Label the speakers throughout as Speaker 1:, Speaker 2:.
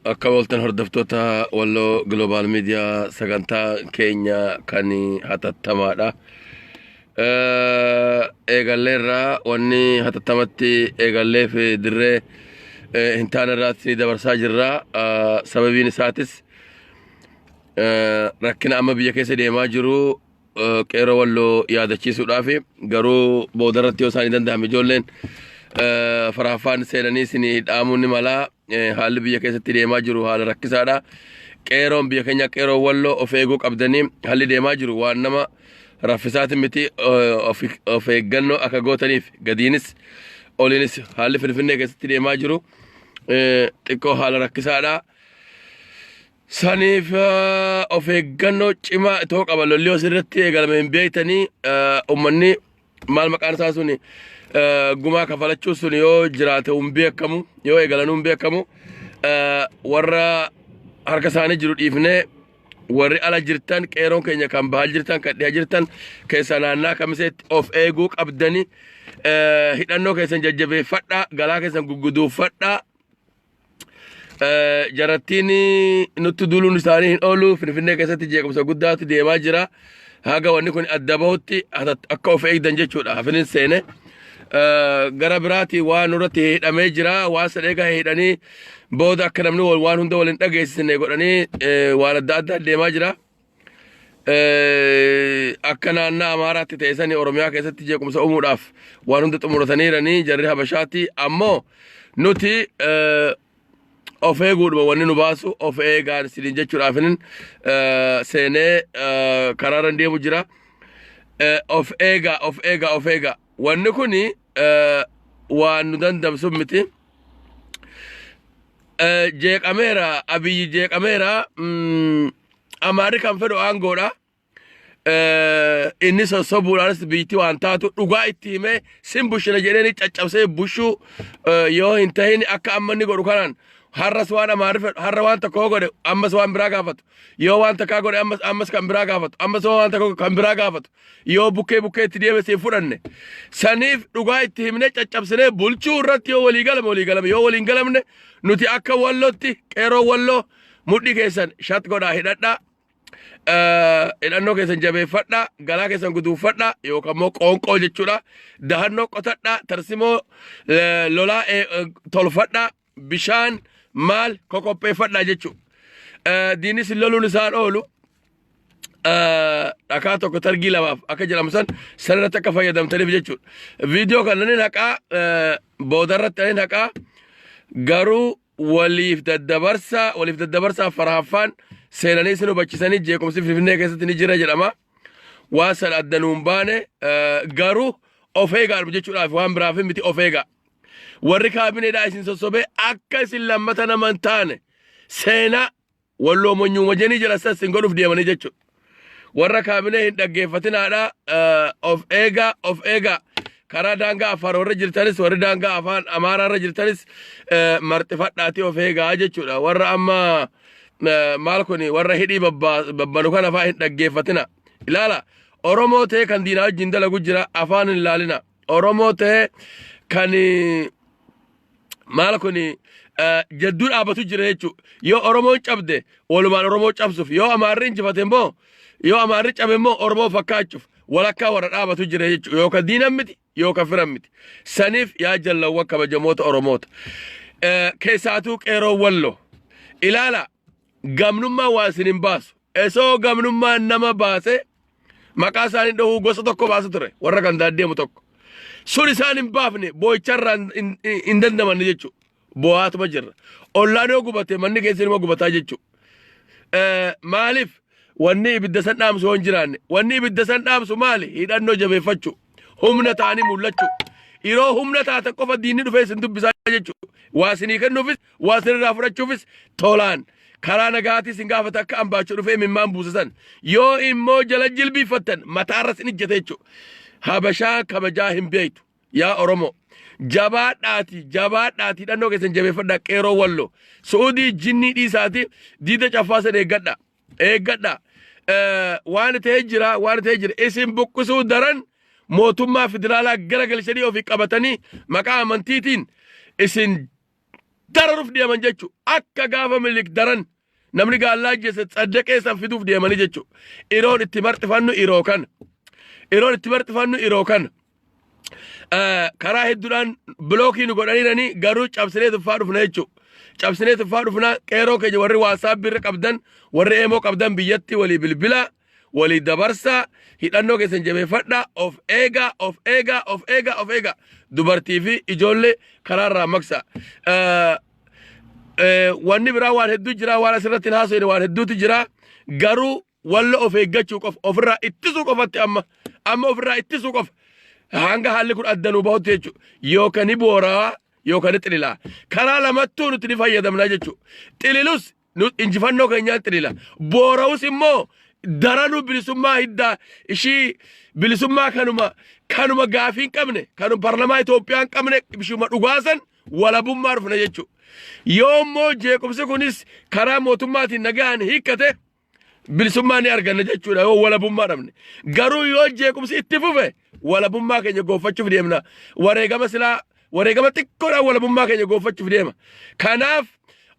Speaker 1: Akka waltan hordoftoota walloo global media sagantaa keenya kan hatattamaadha. Eegalleerraa wanni hatattamatti eegalleef dirree hintaan irratti dabarsaa jirra. Sababiin isaatis rakkina amma biyya keessa deemaa jiru qeeroo walloo yaadachiisuudhaaf garuu boodarratti yoo isaanii danda'ame ijoolleen faraafaan seenanii isinii dhaamuun ni mala. Haalli biyya keessatti deemaa jiru haala rakkisaadha. Qeeroon biyya keenya qeeroo walloo of eeguu qabdanii haalli deemaa jiru waan nama raffisaatiin miti. Of eeggannoo akka gootaniif gadiinis oliinis haalli Finfinnee keessatti deemaa jiru xiqqoo haala rakkisaadha. Saniif of eeggannoo cimaa itoo qaban lolli asirratti eegalame hin beektanii ummanni maal maqaan isaa suni gumaa kafalachuu sun yoo jiraate hin beekamu yoo eegalan hin beekamu warra harka isaanii jiru dhiifnee warri ala jirtan qeeroon keenya kan bahal jirtan kan dhiyaa jirtan keessa naannaa kamiseetti of eeguu qabdanii hidhannoo keessan jajjabeeffadhaa galaa keessan gugguduuffadhaa. Jarattiin nutti duuluun isaanii hin oolu. Finfinnee keessatti jeequmsa guddaatu deemaa jira. Haga wanni kun adda bahutti akka of eegdan jechuudha. Hafinin seene gara biraati waan nurratti hidhamee jira. Waan sadheegaa hidhanii booda akka namni waan hunda waliin dhageessisne godhanii waan adda addaa deemaa jira. Akka naannaa Amaaraatti ta'esanii Oromiyaa keessatti jeequmsa uumuudhaaf waan hunda xumurataniiranii jarri Habashaatti ammoo nuti of eeguudhuma wanni nu baasu of eegaan isiniin jechuudhaafinin seenee karaarra deemu jira. Of eegaa wanni kuni waan nu dandamsu miti. Jeeqameera Abiyyi jeeqameera Amaarri kan fedhu aangoodha. Inni sossobuudhaanis biyyatti waan taatu dhugaa itti himee sin bushina jedhanii caccabsee bushuu yoo hin tahin akka amma inni godhu kanaan har'as waan Amaarri fedhu har'a waan tokko godhe ammas waan biraa gaafatu yoo waan takkaa godhe ammas kan biraa gaafatu ammas waan tokko kan biraa gaafatu yoo bukkee itti deeme siif fudhanne saniif dhugaa itti himne caccabsinee bulchuu irratti yoo walii galame yoo waliin galamne nuti akka wallootti qeeroo walloo mudhii keessan shat godhaa hidhadhaa. Hidhannoo keessan jabeeffadhaa galaa keessan guduuffadhaa yookaan immoo qoonqoo jechuudha. Dahannoo qotadhaa tarsimoo lolaa tolfadhaa bishaan maal kokopheeffadhaa jechuudha. Diinis loluun isaan oolu dhakaa tokko targii lamaaf akka jedhamu sanarratti akka fayyadamtaniif jechuudha. Viidiyoo kana ni naqaa boodarratti ni naqaa garuu waliif daddabarsaa farhaffaan seenanii isin hubachisanii jeequmsi Finfinnee keessatti ni jira jedhama. Waan san adda nuun baane garuu of eegaa jechuudhaaf waan biraaf miti of eegaa. Warri kaabineedhaa isin sossobee akka isin lammata nama hin taane seenaa walloo monyuuma jenii jira isin godhuuf deemanii jechuudha. Warra kaabinee hin dhaggeeffatinaadha. Of eegaa. Karaa daangaa afaan warra jirtanis warri daangaa afaan Amaaraarra jirtanis marxifadhaatii of eegaa jechuudha. Warra amma maal kuni warra hidhii babbanu kan afaan hin dhaggeeffatina. Ilaala Oromoo ta'e kan diinaa wajjin dalagu jira afaan hin ilaalina. Oromoo ta'e kan maal kuni jadduu dhaabatu jira jechuudha. Yoo Oromoon cabde walumaan Oromoo cabsuuf yoo Amaarri injifate immoo yoo Amaarri cabe immoo Oromoo fakkaachuuf walakkaa warra dhaabatu jira jechuudha. Yookaan diinan miti yookaan firan miti. Saniif yaa jallawwan kabajamoota Oromoota. Keessaatuu qeeroo walloo. Ilaala gamnummaa waan isin hin baasu. Esoo gamnummaa nama baase maqaa isaanii dhahuu gosa tokko baasa ture warra kan daaddeemu tokko. Sun isaan hin baafne boo'icharraa hin dandamanne jechuudha. Boo'aatuma jirra. Ollaan yoo gubate manni keessa ilma gubataa jechuudha. Maaliif? Wanni ibidda san dhaamsu hin jiraanne. Wanni ibidda san dhaamsu maali? Hidhannoo jabeeffachuu. Humna ta'anii mul'achuu. Yeroo humna taatan qofa diinni dhufee isin dubbisaa jechuudha. Waa isinii kennuufis, waa isinirraa fudhachuufis tolaan. Karaa nagaatii isin gaafata akka ambaachuu dhufee mimmaan buusisan. Yoo immoo jala jilbiiffattan mataarra isin ijjate jechuudha. Habashaa kabajaa hin beektu. Yaa Oromoo. Jabaadhaati hidhannoo keessan jabeeffadhaa qeeroo walloo. Suudii jinnii dhiisaati diida caffaasan eeggadhaa. Waan ta'ee jira isin buqqisuu daran mootummaa federaalaa gara galchanii ofii qabatanii maqaa amantiitiin isin dararuuf deeman jechuudha. Akka gaafa Minilik daran namni gaallaa jeessa saddaqee san fiduuf deemanii jechuudha. Yeroon itti marxifannu yeroo kana. Yeroon itti marxifannu yeroo kana. Karaa hedduudhaan bilookii nu godhaniiranii garuu cabsinee tuffaa dhufna jechuudha. Cabsinee tuffaa dhufna qeeroo keenya warri waasaap birra qabdan warri eemoo qabdan biyyatti walii bilbila walii dabarsaa hidhannoo keessan jabeeffadhaa of eegaa of eegaa of eegaa of eegaa dubartii fi ijoollee karaarraa maksa. Wanni biraa waan hedduu jira waan asirratti haasofne waan hedduutu jira garuu walla of eeggachuu qofa ofirraa ittisuu qofatti amma ofirraa ittisuu qofa hanga haalli kun addanuu bahutti jechuudha yookaan ni booraa yookaan ni xililaa karaa lamattuu nuti ni fayyadamna jechuudha xililus injifannoo keenyaan xilila boora'us immoo daranuu bilisummaa hiddaa ishii bilisummaa kanuma gaafii hin qabne kanuma paarlamaa Itoophiyaa hin qabne ishuma dhugaasan walabummaa dhufna jechuudha. Yoo immoo jeequmsi kunis karaa mootummaatiin nagaan hiikkate bilisummaa ni arganna jechuudha yoo walabummaa dhabne. Garuu yoo jeequmsi itti fufe walabummaa keenya goofachuuf deemna. Wareegama xiqqoodhaan walabummaa keenya goofachuuf deema. Kanaaf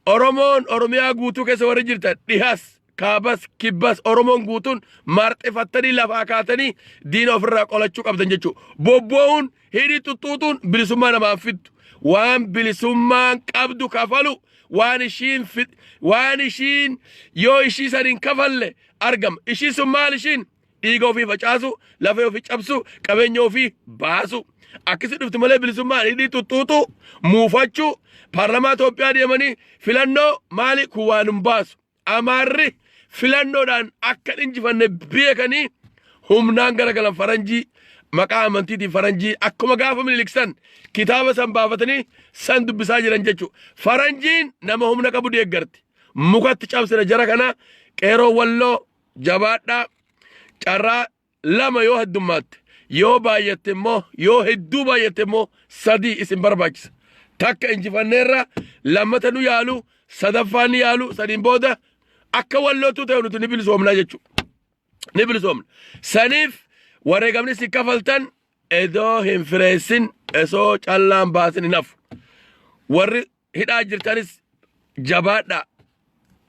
Speaker 1: Oromoon Oromiyaa guutuu keessa warri jirtan dhihaas kaabas kibbas Oromoon guutuun marxifattanii lafaa kaatanii diina ofirraa qolachuu qabdan jechuudha. Bobboo'uun hidhii tuttuutuun bilisummaa namaaf fiddu. Waan bilisummaan qabdu kafalu waan ishiin yoo ishii saniin kafalle argama. Ishii sun maal ishiin dhiiga ofii facaasu lafee ofii cabsu qabeenya ofii baasu. Akkasi dhufti malee bilisummaan hidhii tuttuutu muufachuu paarlamaa Itoophiyaa deemanii filannoo maali kun waan hin baasu. Amaarri filannoodhaan akka injifanne beekanii humnaan garagalan faranjii maqaa amantiitiin faranjii akkuma gaafa Miniliksan kitaaba san baafatanii san dubbisaa jiran jechuudha. Faranjiin nama humna qabu deeggarti. Mukatti cabsina jara kana qeeroo walloo jabaadhaa carraa lama yoo heddummaatti yoo baay'atte immoo yoo hedduu baay'atte immoo sadii isin barbaachisa. Takka injifanneerra lammata nu yaalu sadaffaan ni yaalu sadiin booda akka wallootu ta'u nuti ni bilisoomna jechuudha. Ni bilisoomna. Saniif wareegamni si kafaltan edoo hin fireessin esoo callaan baasin hin hafu. Warri hidhaa jirtanis jabaadhaa.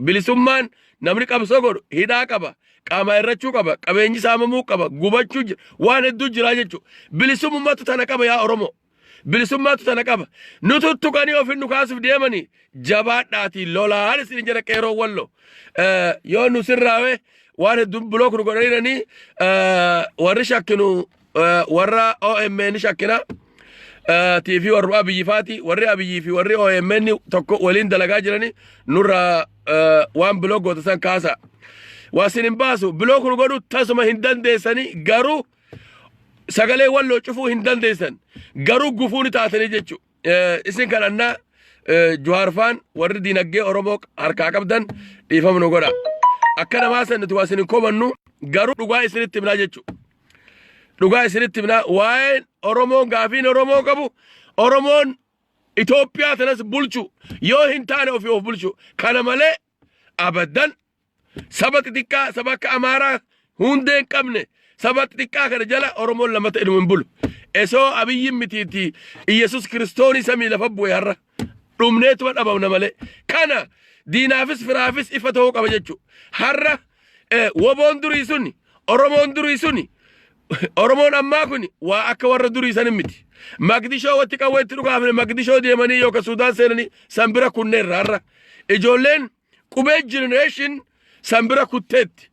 Speaker 1: Bilisummaan namni qabsoo godhu hidhaa qaba. Qaama irrachuu qaba. Qabeenyi saamamuu qaba. Gubachuu jira. Waan hedduu jira jechuudha. Bilisummaatu tana qaba yaa Oromoo. Bilisummaatu tana qaba. Nututtuqanii ofin nu kaasuuf deemanii jabaadhaatii lolaan isin jira qeeroo walloo. Yoo nu sirraawee waan hedduu buloo kun godhanii warri shakkinu warra OMN shakkina TV warra Abiyyifaati warri Abiyyii fi warri OMN tokko waliin dalagaa jiranii nurra waan buloo goota san kaasa. Waasin hin baasu buloo kun godhu tasuma hin dandeessanii garuu sagalee walloo cufuu hin dandeessan garuu gufuun taatanii jechuudha. Isin kadhannaa Juhaarfaan warri diinagdee Oromoo harkaa qabdan dhiifama nu godha. Akka namaa san nuti waasin hin kobannu garuu dhugaa isinitti himnaa jechuudha. Dhugaa isinitti himnaa waa'een Oromoon gaafiin Oromoo qabu Oromoon Itoophiyaa tanas bulchu yoo hin taane ofii of bulchu kana malee abaddan saba xixiqqaa saba akka Amaaraa hundee hin qabne saba xixiqqaa kana jala Oromoon lamata ilmu hin bulu. Esoo Abiyyiin mitiitii Iyesus Kiristoonii samii lafa bu'e har'a dhumneetuma dhabamna malee kana diinaafis firaafis ifa ta'uu qaba jechuudha. Har'a woboon durii suni Oromoon durii suni Oromoon ammaa kun waa akka warra durii sanin miti. Magdishoo watti qawweetti dhugaafne Magdishoo deemanii yookaan Sudaan seenanii sanbira kunneerra har'a ijoolleen qubee generation sanbira kutteetti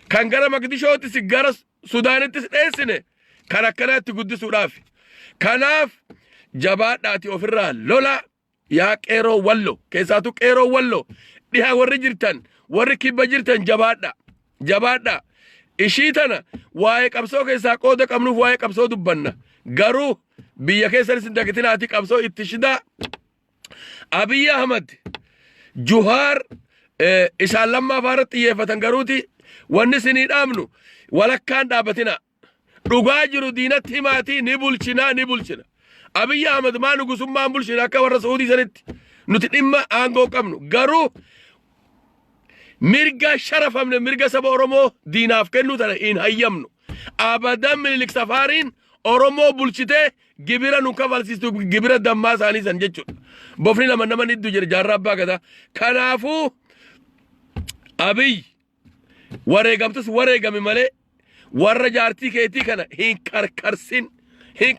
Speaker 1: kan gara Magdishoottis gara Sudaanittis dheessine kan akkanaatti guddisuudhaaf. Kanaaf jabaadhaati ofirraa lola yaa qeeroo walloo keessaatu qeeroo walloo dhiha warri jirtan warri kibba jirtan jabaadhaa. Ishii tana waa'ee qabsoo keessaa qooda qabnuuf waa'ee qabsoo dubbanna. Garuu biyya keessanis hin dagitinaati qabsoo itti shidaa. Abiy Ahmad Juhaar isaan lammaaf irratti xiyyeeffatan garuuti wanni isinii dhaabnu walakkaan dhaabatina. Dhugaa jiru diinatti himaatii ni bulchina. Abiy Ahmad maa nugusummaan bulchina akka warra Saudii sanitti nuti dhimma aangoo qabnu garuu mirga sharafamne mirga saba Oromoo diinaaf kennu tana hin hayyamnu. Abadan Minilik safaariin Oromoo bulchitee gibira nu kafalsiistu gibira dammaa isaanii san jechuudha. bofni lama nama niddu jira jaarraa abbaa gadaa kanaafuu abiy wareegamtus wareegame malee warra jaartii keetii kana hin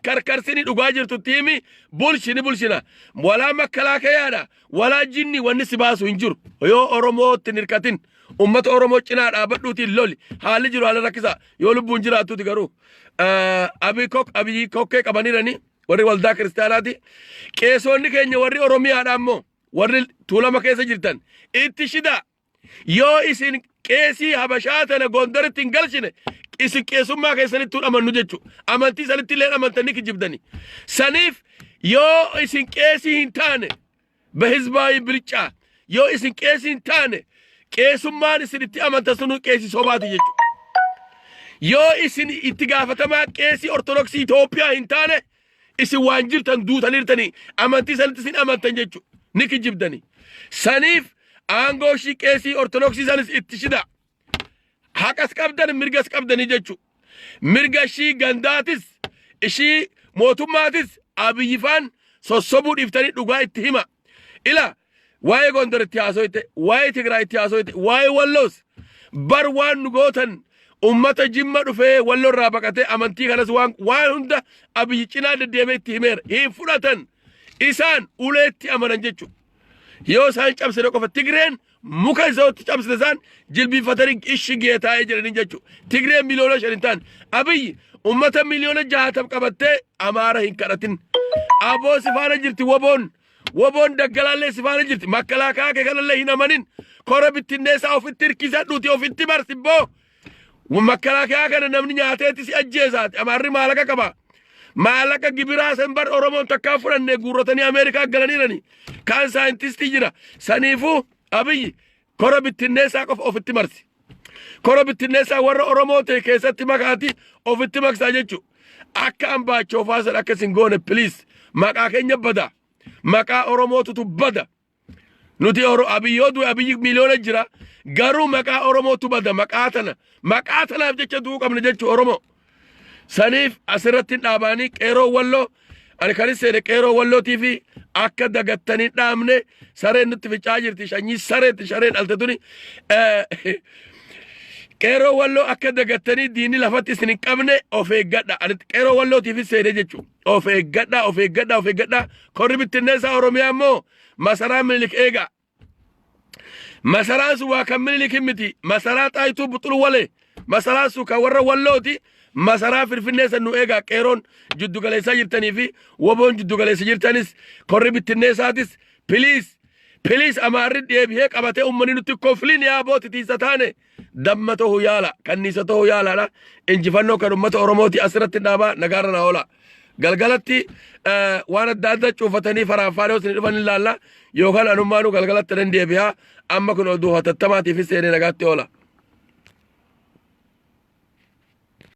Speaker 1: karkarsin dhugaa jirtu tiimi bulshina walaa makkalaakayaadha walaa jinni wanni si baasu hin jiru yoo oromootti nirkatin ummata oromoo cinaa dhaabadhuutiin loli haalli jiru haala rakkisa yoo lubbuun jiraattuuti garuu abiy kokkee qabanirani warri waldaa kiristaanaati qeesonni keenya warri oromiyaadha ammoo warri tuulama keessa jirtan itti shida yoo isin qeesii habashaa tana gondaritti hin galchine isin qeesummaa keessanitti amannu jechu amantii sanitti illee amantanii kijibdani saniif yoo isin qeesii hin taane bahizbaayi bircaa yoo isin qeesii hin taane qeesummaan isinitti amantan sunu qeesii sobaati jechu yoo isin itti gaafatamaa qeesii ortodoksii Itoophiyaa hin taane isin waan jirtan duutaniirtanii amantii sanitti isin amantan jechu ni kijibdani saniif aangoo ishii qeesii ortodoksii sanis itti shida haqas qabdan mirgas qabdanii jechu mirga ishii gandaatis ishii mootummaatis abiyyifaan sossobuu dhiiftanii dhugaa itti hima ila waa'ee Gondar itti haasoyte waa'ee Tigraay itti haasoyte waa'ee Walloos bar waan nu gootan ummata Jimma dhufee Walloo irraa baqatee amantii kanas waan hunda abiyyi cinaa deddeemee itti himeera hin fudhatan isaan uleetti amanan jechu yoo isaan cabsine qofa Tigreen muka isootti cabsine isaan jilbiifatanii ishi geetaa'ee jiranii jechu Tigreen miliyoona 5 ta'an abiyyi ummata miliyoona 60 qabattee Amaara hin kadhatin aboo sifaana jirti woboon daggalaallee sifaana jirti makkalaakaa kee kanallee hin amanin kora bittinneessaa ofitti hirkisadhuuti ofitti barsibboo makkalaakaa kana namni nyaateetti si ajjeesaati Amaarri maallaqa qaba maallaqa gibiraa san bar Oromoon takkaa fudhanne guurratanii Ameerikaa galaniirani kaan saayintistii jira saniifuu abiyyi kora bittinneessaa qofa ofitti marsi kora bittinneessaa warra Oromoo ta'e keessatti makaati ofitti maksaa jechu akka ambaachoo faasan akkasin goone piliis maqaa keenya bada maqaa Oromootutu bada nuti abiyyoo du'e abiyyi miliyoona jira garuu maqaa Oromootu bada maqaa tanaaf jecha du'uu qabna jechu Oromoo saniif asirratti dhaabaanii qeeroo Walloo ani kanis seene qeeroo Wallootii fi akka dagattanii dhaamne sareen nutti ficaa jirti shanyii sareetti shareen altatuni qeeroo Walloo akka dagattanii diinni lafatti isin hin qabne of eeggadha ani qeeroo Wallootiif seene jechu of eeggadha korri bittinneessaa Oromiyaa immoo masaraa Minilik eega masaraan sun waa kan Minilik miti masaraa Xaayituu Buxulu Walee masaraa sun kan warra Wallooti masaraa Finfinnee san nu eegaa qeeroon jiddugaleessaa jirtanii fi woboon jiddugaleessa jirtanis korri bittinneessaatis piliis Amaarri deebi'ee qabatee uummanni nutti kofliin yaabooti tiisa taane damma ta'uu yaala kanniisa ta'uu yaalaadha injifannoo kan uummata Oromooti asirratti dhaabaa nagaarra naa oola galgalatti waan adda cuufatanii faraaffaadhoo isin dhufan ilaalla yookaan anummaanuu galgalatti nan deebi'aa amma kun oduu hatattamaatiif seenee nagaatti oola.